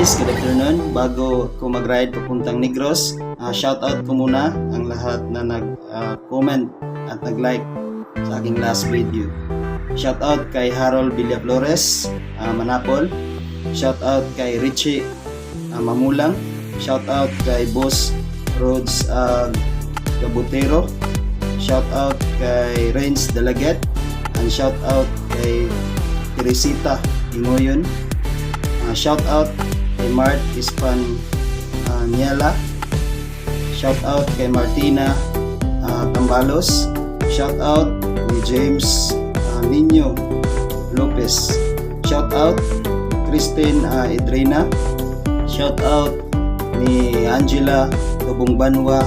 guys, good afternoon. Bago ko mag-ride papuntang Negros, shoutout ko muna ang lahat na nag-comment at nag-like sa aking last video. Shoutout kay Harold Villaflores, Manapol. Shoutout kay Richie Mamulang. Shoutout kay Boss Rhodes Gabutero. Shoutout kay Renz Dalaget. And shoutout kay Teresita Ingoyon. Shout out kay Mart Niela. Shout out kay Martina Tambalos. Shout out ni James Nino Lopez. Shout out Christine Edrina. Shout out ni Angela Tubungbanwa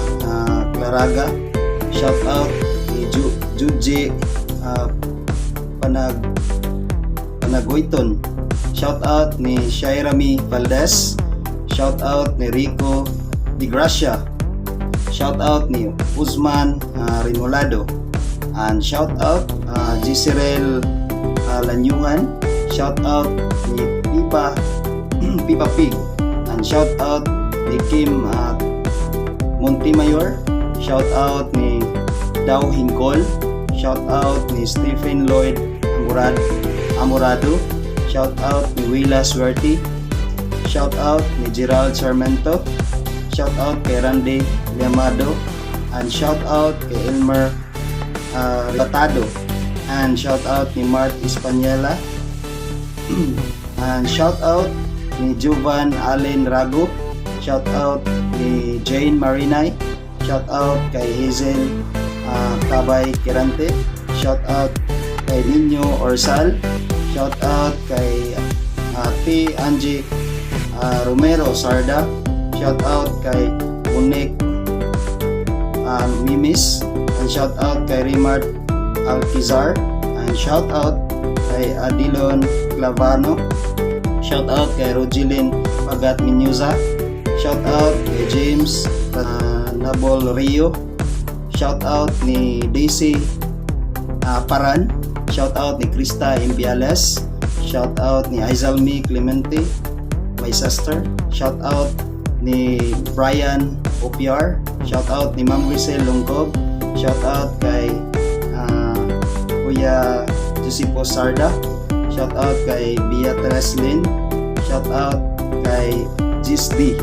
Claraga. Shout out ni Juji Panagoyton. Shout out ni Shairami Valdez. Shout out ni Rico Di Gracia. Shout out ni Uzman Rinolado. And shout out Gisirel Lanyuhan. Shout out ni Pipa Pig. And shout out ni Kim Montimayor. Shout out ni Daw Hincol. Shout out ni Stephen Lloyd Amorado. Shout out ni Willa Suerte. Shout out ni Gerald Sarmento. Shout out kay Randy Llamado. And shout out kay Elmer Latado. And shout out ni Mart Espanyela. And shout out ni Jovan Allen Rago. Shout out ni Jane Marinay. Shout out kay Hazel Cabay Kirante. Shout out kay Nino Orsal. Shout out kay T. Angie Romero Sarda. Shout out kay Unik Mimis. And shout out kay Rimard Alkizar. And shout out kay Adilon Clavano. Shout out kay Rogelin Pagat Minyuza. Shout out kay James Nabol Rio. Shout out ni Daisy Paran. Shout out ni Krista Imbiales. Shout out ni Aizalmi Clemente, my sister. Shout out ni Brian Opiar. Shout out ni Ma'am Grisel Longkob. Shout out kay Kuya Josipo Sarda. Shout out kay Beatrice Lin. Shout out kay Gisdi.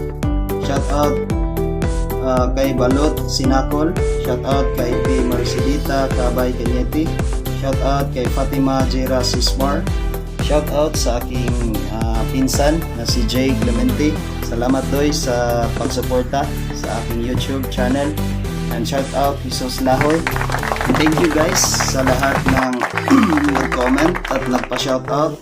Shout out kay Balot Sinakol. Shout out kay P. Marcelita Cabay Cañete. Shout out kay Fatima Jera Sismar. Shout out sa aking pinsan na si Jay Clemente. Salamat doy sa pagsuporta sa aking YouTube channel. And shout out Jesus Lahoy. And thank you guys sa lahat ng nag-comment at nagpa-shout out.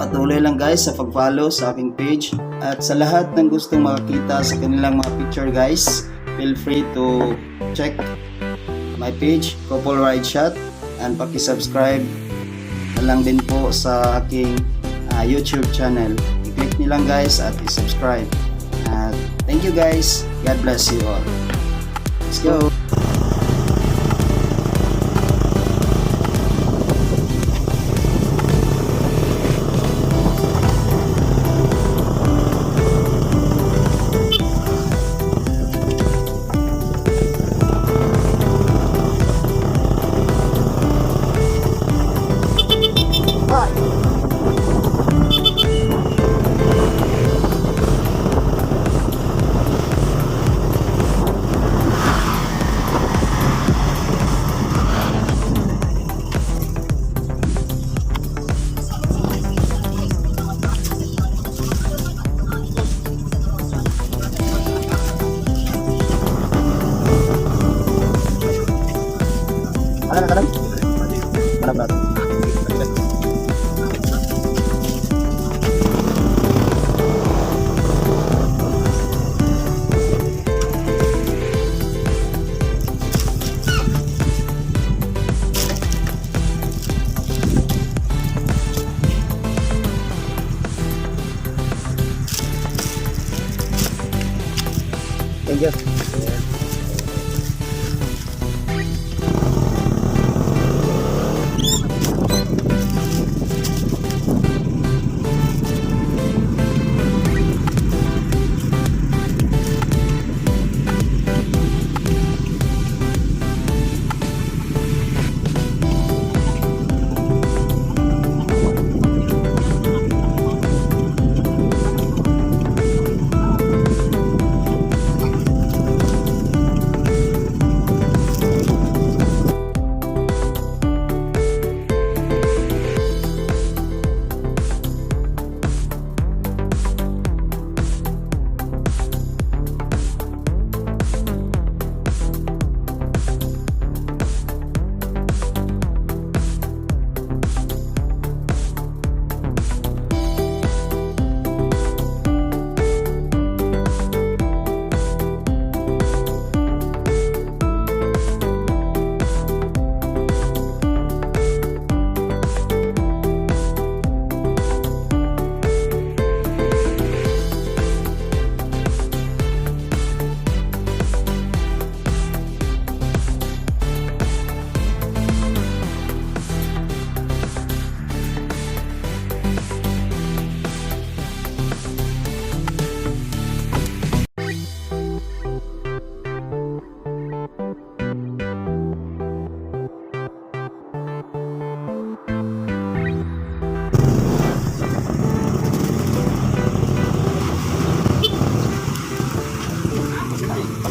Patuloy lang guys sa pag-follow sa aking page. At sa lahat ng gustong makakita sa kanilang mga picture guys, feel free to check my page, Couple Ride Shot, and paki-subscribe na lang din po sa aking YouTube channel. I-click nyo lang guys at i-subscribe. Thank you guys. God bless you all. Let's go! Kanan. Mana. Thank you.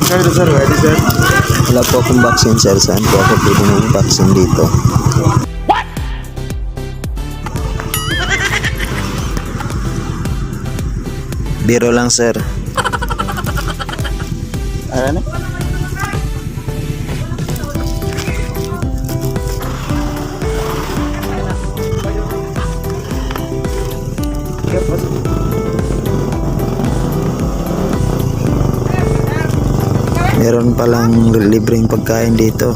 sir, ready sir. Wala po akong vaccine sir. Saan po ako pwede ng vaccine dito? Biro lang sir. Ano? Meron palang libreng pagkain dito.